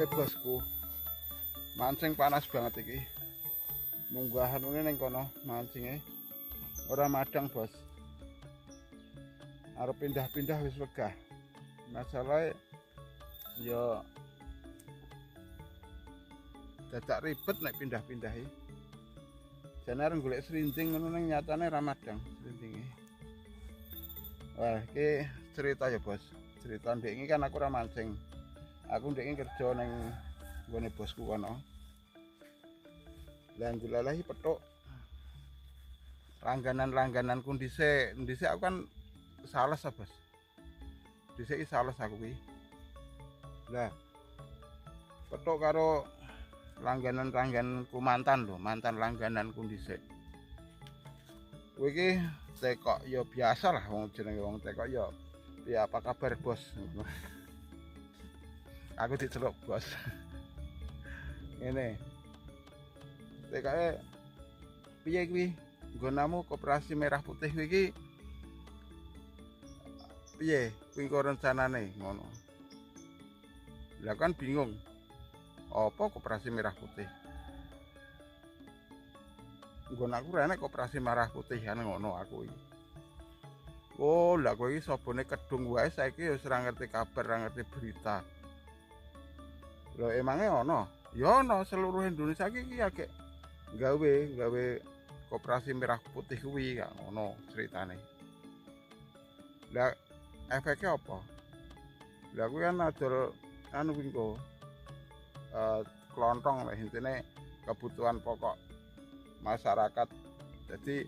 Oke bosku, mancing panas banget iki. Munggah anune ning kono mancinge. Ora madang, Bos. Arep pindah-pindah wis wegah. Masalahe ya dadak ribet nek pindah-pindahi. Jane arep golek srinting ngono ning nyatane ra madang srintinge. Wah, iki cerita ya, Bos. Cerita ndek iki kan aku ora mancing. Aku ndek iki kerja ning nggone bosku kono. Lah njelahi petuk. Langganan-langgananku dhisik aku kan sales, Bos. Dhisik sales aku kuwi. Lah petuk karo langganan-langgananku mantan langgananku dhisik. Kuwi iki tekok ya biasa lah wong jenenge wong tekok ya. Ya apa kabar, Bos? Aku diceluk Bos. Ngene. Tekoke piye kuwi? Nggonamu Koperasi Merah Putih kuwi iki piye? Kuwi kok rencanane ngono. Lah kan bingung. Apa Koperasi Merah Putih? Nggon aku rene Koperasi Merah Putih kan ngono aku iki. Oh, lah kowe iki sabone kedung wae saiki wis ora ngerti kabar, ora ngerti berita. Lho emange ono? Ya ono, seluruh Indonesia iki agek gawe Koperasi Merah Putih kuwi gak ngono ceritane. Lah efeknya apa? Lah kuwi kan adol anu kuwi kok klontong lah intine kebutuhan pokok masyarakat. Jadi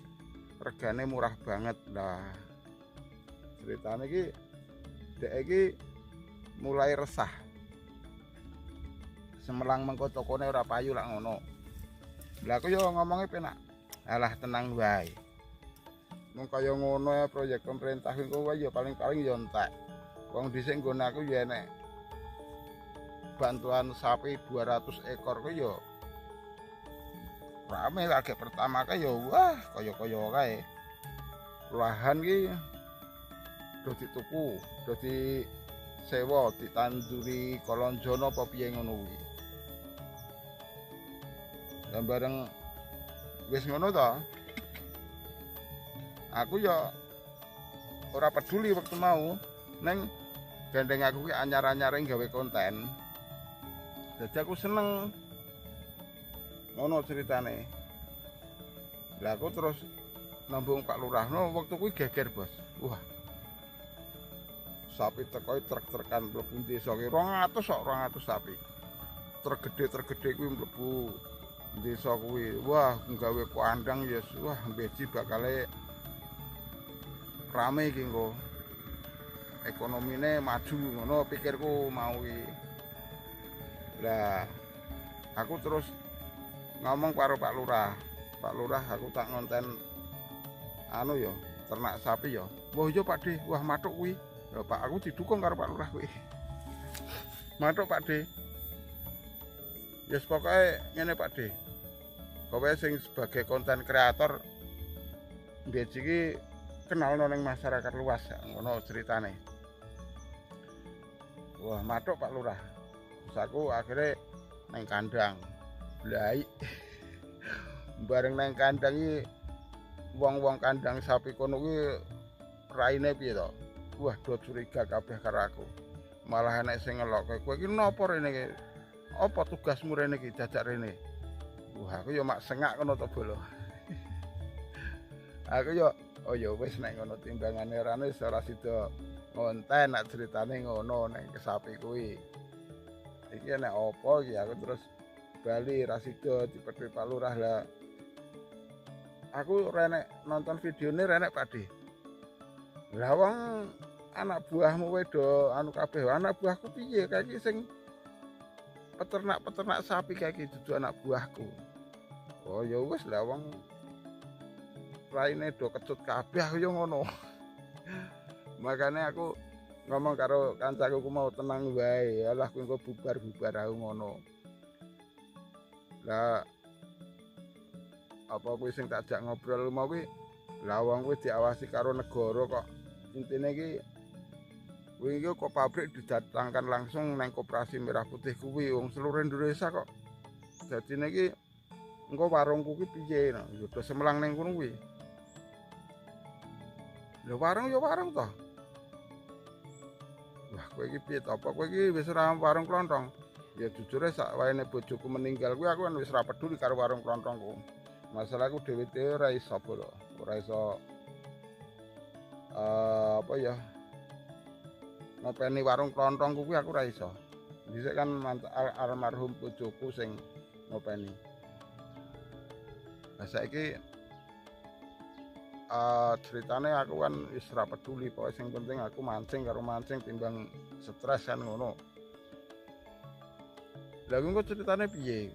regane murah banget lah. Ceritane iki dhek iki mulai resah. Semelang mengko tokone ora payu lak ngono. Lah aku yo ngomongnya penak. Alah tenang wae. Mung kaya ngono ya proyek pemerintah iku wae yo paling-paling yo entek. Wong dhisik nggon aku yo enek bantuan sapi 200 ekor ku yo rame lagi pertama ka yo wah kaya-kaya kae. Lahan ki do dituku, do di sewa, ditanduri kolonjono apa piye ngono kuwi. Dan bareng wis ngono to. Aku ya ora peduli waktu mau neng gandeng aku ki anyar-anyare gawe konten. Jadi aku seneng ngono ceritane. Lah aku terus nambung Pak Lurah. No, waktu kuwi geger, Bos. Wah. Sapi teko truk-trukan mlebu desa ki 200 kok 200 sapi. Truk gede kuwi mlebu desa kuwi. Wah, nggawe kandang ya wah beji bakale rame iki engko. Ekonomine maju ngono pikirku mau iki. Lah aku terus ngomong karo Pak Lurah. Pak Lurah aku tak ngonten anu ya, ternak sapi ya. Wah iya Pak De, wah matuk kuwi. Ya Pak aku didukung karo Pak Lurah kuwi. Matuk Pak De. Ya yes, pokoke ngene Pak De. Kowe sing sebagai konten kreator mbeci iki kenalno ning masyarakat luas ngono ceritane. Wah, matuk Pak Lurah. Terus aku akhirnya nang kandang. Blai. Bareng nang kandang iki wong-wong kandang sapi kono kuwi raine piye to? Wah, do curiga kabeh karo aku. Malah enek sing ngelokke, kowe iki napa rene iki? Apa tugasmu rene iki jajak rene? Wah, aku ya mak sengak ngono to bolo. Aku ya oh ya wis nek ngono timbangane rene ora sida ngonten nak ceritane ngono nek sapi kuwi. Iki nek apa iki aku terus bali ra sida dipethuk Pak Lurah lah. Aku renek nonton videone renek Pak De. Lah wong anak buahmu wedo anu kabeh anak buahku piye kae iki sing peternak sapi kae iki dudu anak buahku. Oh ya wis lah wong raine do kecut kabeh aku yo ngono. Makane aku ngomong karo kancaku ku mau tenang wae. Alah kuwi engko bubar aku ngono. Lah apa kuwi sing tak jak ngobrol mau kuwi lah wong kuwi diawasi karo negara kok intine iki Kuwi kok pabrik didatangkan langsung nang Koperasi Merah Putih kuwi wong seluruh Indonesia kok. Dadine iki engko warungku ki piye no, ya do semelang ning kono kuwi. Lha warung ya warung toh. Wah, kowe iki piye to? Apa kowe iki wis ora warung klontong? Ya jujure sak wayane bojoku meninggal kuwi aku kan wis ora peduli karo warung klontongku. Masalahku dhewe ora iso bolo, ora iso apa ya ngopeni warung klontongku kuwi aku ora iso. Dhisik kan almarhum bojoku sing ngopeni. Lah saiki ceritane aku kan wis ora peduli, pokoke sing penting aku mancing karo mancing timbang stres kan ngono. Lah kuwi kok ceritane piye?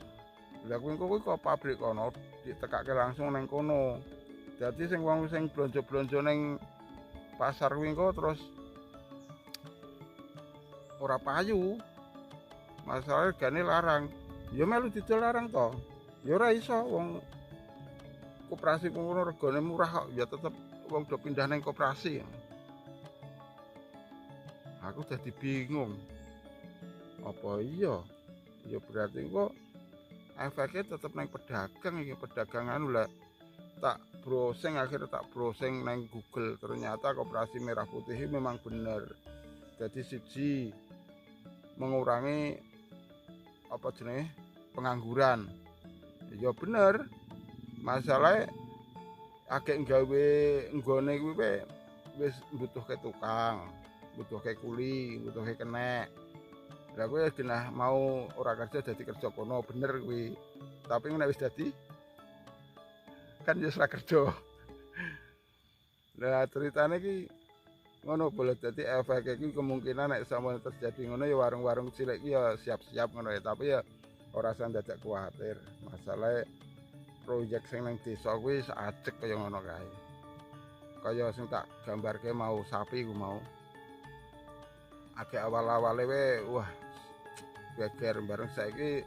Lah kuwi kok pabrik kono ditekake langsung nang kono. Dadi sing wong sing blonjo-blonjo ning pasar kuwi kok terus ora payu. Masalah regane larang. Ya melu didol larang to. Ya ora iso wong koperasi ngono regane murah kok ya tetep wong do pindah nang koperasi. Aku jadi bingung. Apa iya? Ya berarti kok efeknya tetep nang pedagang iki, pedagangan lah tak browsing akhirnya tak browsing nang Google ternyata Koperasi Merah Putih memang bener. Jadi siji mengurangi apa jenenge pengangguran. Ya bener. Masalahnya akeh gawe nggone kuwi wis mbutuhke tukang, mbutuhke kuli, mbutuhke kenek. Lah kowe genah mau ora kerja dadi kerja kono bener kuwi. Tapi nek wis dadi kan ya ora kerja. Lah ceritane iki ngono boleh dadi efek iki kemungkinan nek sampeyan terjadi ngono ya warung-warung cilik iki ya siap-siap ngono ya, tapi ya ora usah dadak kuwatir. Masalahe proyek sing nang desa kuwi acek kaya ngono kae. Kaya sing tak gambarke mau sapi ku mau. Agak awal-awale we wah geger bareng saiki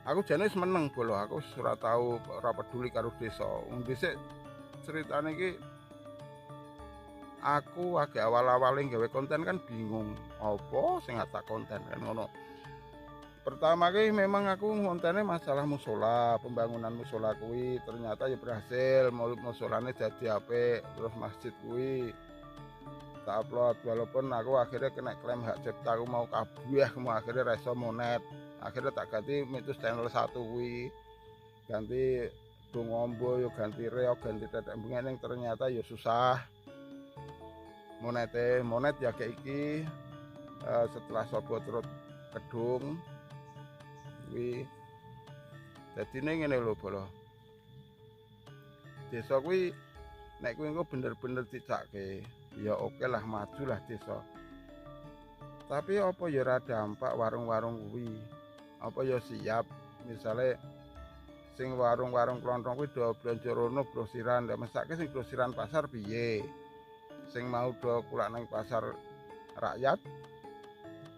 aku jane seneng bolo aku ora tau ora peduli karo desa. Wong dhisik ceritane iki aku agak awal-awale gawe konten kan bingung apa sing tak konten kan ngono. Pertama ki memang aku ngontene masalah musola, pembangunan musola kuwi ternyata ya berhasil, musolane dadi apik, terus masjid kuwi tak upload walaupun aku akhirnya kena klaim hak cipta aku mau kabeh mau akhirnya reso monet. Akhirnya tak ganti mitus channel 1 kuwi. Ganti Dongombo yo ganti reo ganti tetek bengeng ternyata ya susah. Monet ya kayak iki setelah sobo terus kedung kuwi dadine ngene lho bolo desa kuwi nek kuwi engko bener-bener dicake ya oke lah maju lah desa tapi apa ya ora dampak warung-warung kuwi apa ya siap misale sing warung-warung klontong kuwi do blonjo rono grosiran ndak mesake sing grosiran pasar piye sing mau do kulak nang pasar rakyat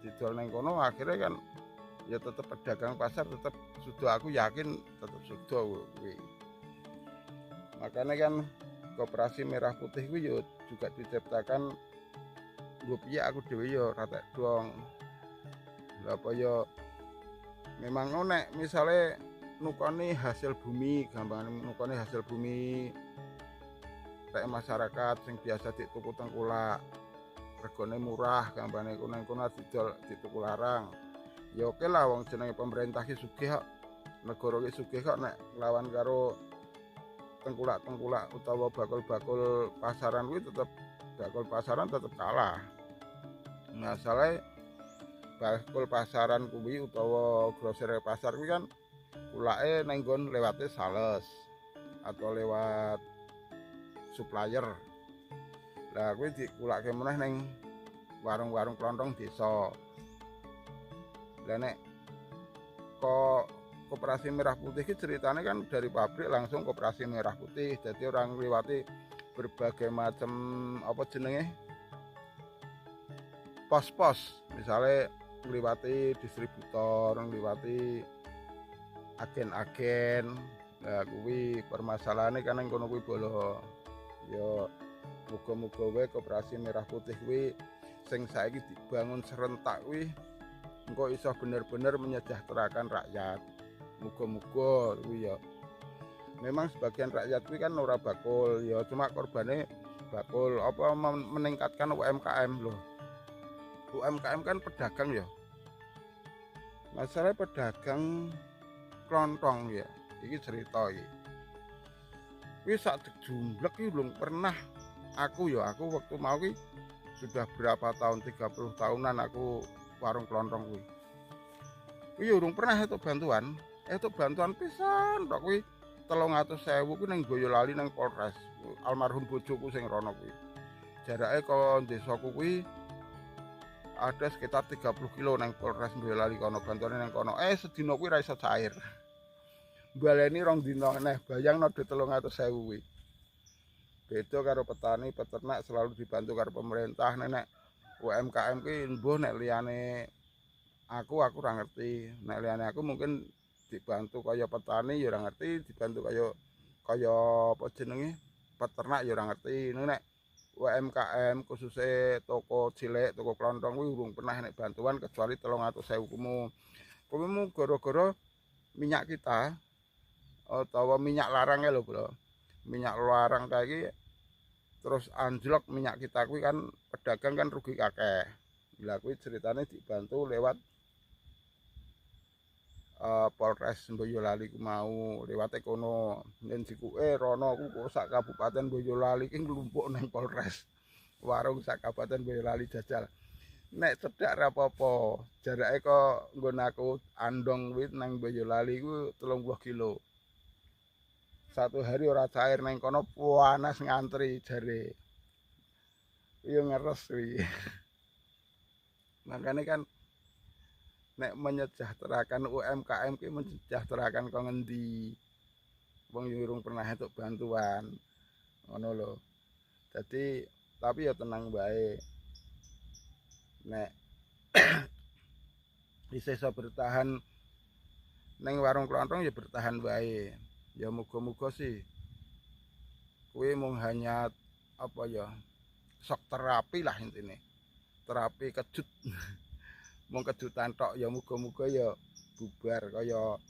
didol nang kono akhirnya kan ya tetap pedagang pasar tetap sudah aku yakin tetap sudah kuwi. Makanya kan Koperasi Merah Putih kuwi yo juga diciptakan gue piye aku dhewe yo rata dong. Lah apa yo memang nek misale nukoni hasil bumi, gampang nukoni hasil bumi rek masyarakat sing biasa dituku tengkulak regane murah gampane kono didol dituku larang. Ya oke lah wong jenenge pemerintah ki sugih kok. Negara ki sugih kok nek lawan karo tengkulak-tengkulak utawa bakul-bakul pasaran kuwi tetep bakul pasaran tetep kalah. Masalah bakul pasaran kuwi utawa grosir pasar kuwi kan kulake nang nggon lewate sales atau lewat supplier. Lah kuwi dikulake meneh ning warung-warung klontong desa. Lah nek kok Koperasi Merah Putih iki ceritane kan dari pabrik langsung Koperasi Merah Putih. Jadi orang ngliwati berbagai macam apa jenenge? Pos-pos. Misalnya ngliwati distributor, ngliwati agen-agen. Lah kuwi permasalahane kan nang kono kuwi bolo. Ya muga-muga wae Koperasi Merah Putih kuwi sing saiki dibangun serentak kuwi engko iso bener-bener menyejahterakan rakyat. Muga-muga kuwi ya. Memang sebagian rakyat kuwi kan ora bakul ya, cuma korbane bakul apa meningkatkan UMKM loh. UMKM kan pedagang ya. Masalah pedagang klontong ya. Iki cerita iki. Kuwi sak jumlek iki belum pernah aku waktu mau ki sudah berapa tahun 30 tahunan aku warung klontong kuwi. Kuwi urung pernah entuk bantuan. Entuk bantuan pisan tok kuwi 300.000 kuwi ning Boyolali ning Polres. Almarhum bojoku sing rono kuwi. Jarake ke desaku kuwi ada sekitar 30 kilo nang Polres Boyolali kono, bantuane nang kono. Sedina kuwi ra iso cair. Baleni rong dina neh, bayangno dhuwit 300.000 kuwi. Beda karo petani, peternak selalu dibantu karo pemerintah. Nek UMKM ki mbuh nek liyane aku ora ngerti. Nek liyane aku mungkin dibantu kaya petani ya ora ngerti, dibantu kaya apa jenenge? Peternak ya ora ngerti. Nek UMKM khususnya toko cilik, toko klontong kuwi urung pernah nek bantuan kecuali 300.000 kuwi gara-gara minyak kita atau minyak larang ya lho, Bro. Minyak larang kayak iki terus anjlok minyak kita kuwi kan pedagang kan rugi akeh. Lah kuwi ceritane dibantu lewat Polres Boyolali ku mau lewate kono yen sikuke rono ku sak kabupaten Boyolali ki nglumpuk nang Polres. Warung sak kabupaten Boyolali jajal. Nek cedhak ra apa-apa, jarake kok nggon aku andong kuwi nang Boyolali ku 30 kilo. Satu hari ora cair nang kono panas ngantri jare. Yo ngeres kuwi. Makane kan nek menyejahterakan UMKM ki menyejahterakan kok ngendi. Wong urung pernah entuk bantuan. Ngono lho. Jadi tapi ya tenang bae. Nek bisa bertahan neng warung klontong ya bertahan bae. Ya muga-muga sih kuwi mung hanya apa ya shock terapi lah intine. Terapi kejut. Mung kejutan tok ya muga-muga ya bubar kaya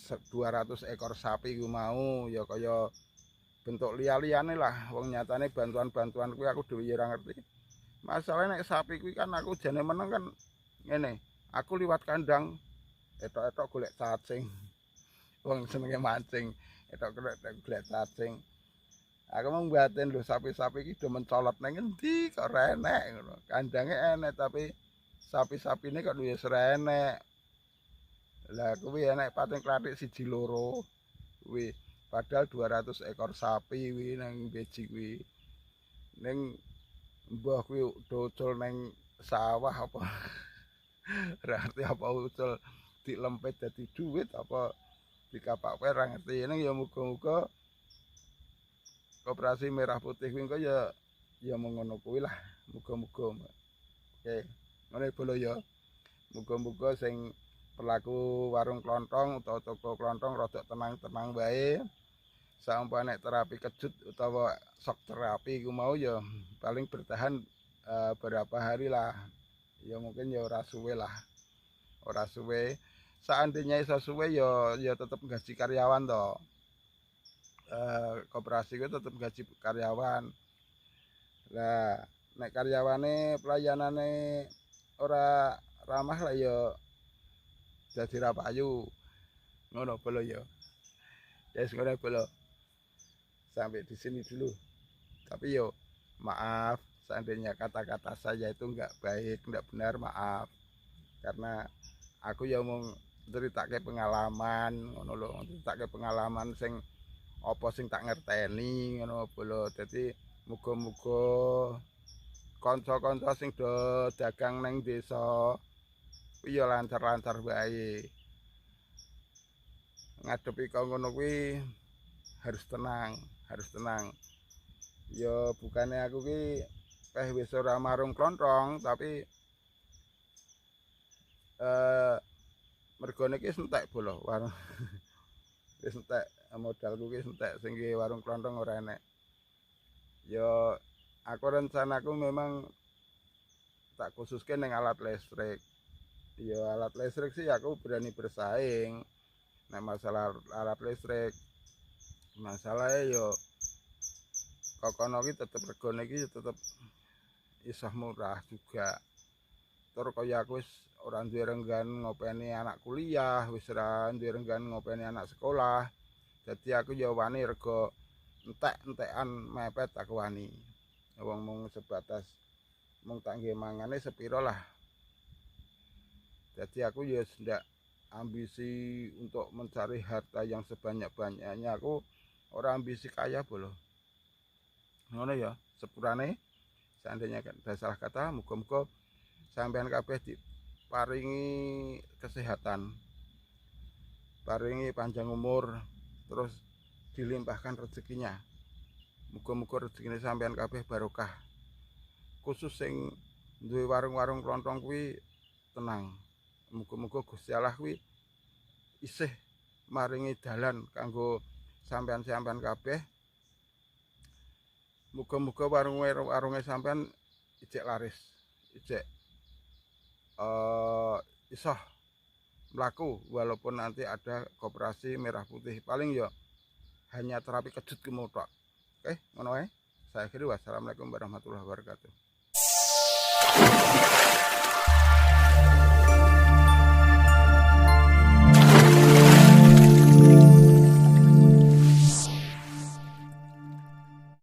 200 ekor sapi ku mau ya kaya bentuk liya-liyane lah. Wong nyatane bantuan-bantuan kuwi aku dhewe ora ngerti. Masalahnya nek sapi kuwi kan aku jane meneng kan ngene. Aku liwat kandang etok-etok golek cacing. Wong senenge mancing, etok-etok golek cacing. Aku mau batin lho sapi-sapi iki do mencolot nang endi kok ora enek ngono. Kandange enek tapi sapi-sapine kok wis ora enek. Lah kuwi enek pating klathik 1 2 kuwi padahal 200 ekor sapi kuwi nang beji kuwi. Ning mbah kuwi docul nang sawah apa. Ora ngerti apa usul dilempit dadi duit apa dikapak wae ora ngerti. Ning ya muga-muga Koperasi Merah Putih kuwi engko ya mengono kuwi lah. Muga-muga. Oke. Ngene bolo ya. Muga-muga sing pelaku warung klontong utawa toko klontong rada tenang-tenang bae. Sampane terapi kejut utawa shock terapi ku mau ya paling bertahan berapa hari lah. Ya mungkin ya ora suwe lah. Ora suwe. Seandainya iso suwe ya tetep gaji karyawan toh. Koperasi ku tetep gaji karyawan. Lah nek karyawane pelayanane ora ramah lah ya jadi ra payu. Ngono bolo ya. Yes ngono bolo. Sampai di sini dulu. Tapi yo maaf seandainya kata-kata saya itu enggak baik, enggak benar, maaf. Karena aku ya mau ceritake pengalaman ngono lho, ceritake pengalaman sing apa sing tak ngerteni ngono bolo. Dadi muga-muga kanca-kanca sing do dagang nang desa kuwi ya lancar-lancar bae. Ngadepi kok ngono kuwi harus tenang, harus tenang. Ya bukannya aku ki wis ora marung klontong, tapi mergone ki entek bolo warung. Wis entek modalku ki entek sing warung klontong ora enek. Ya aku rencanaku memang tak khususke ning alat listrik. Ya alat listrik sih aku berani bersaing. Nek masalah alat listrik, masalahnya yo kokono iki tetep regane iki tetep isih murah juga. Tur kaya aku wis ora duwe renggan ngopeni anak kuliah, wis ora duwe renggan ngopeni anak sekolah. Jadi aku ya wani rego entek-entekan mepet aku wani. Wong mung sebatas mung tak nggih mangane sepiro lah. Jadi aku ya ndak ambisi untuk mencari harta yang sebanyak-banyaknya. Aku ora ambisi kaya bolo. Ngono ya, sepurane seandainya ada salah kata, muga-muga sampean kabeh diparingi kesehatan, paringi panjang umur, terus dilimpahkan rezekinya. Muga-muga rezekine sampean kabeh barokah. Khusus sing duwe warung-warung kelontong kuwi tenang. Muga-muga Gusti Allah kuwi isih maringi dalan kanggo sampean-sampean kabeh. Muga-muga warunge sampean ijek laris, ijek isoh mlaku walaupun nanti ada koperasi merah putih. Paling ya hanya terapi kejut kemutok. Oke, ngono wae. Saya akhiri wassalamualaikum warahmatullahi wabarakatuh.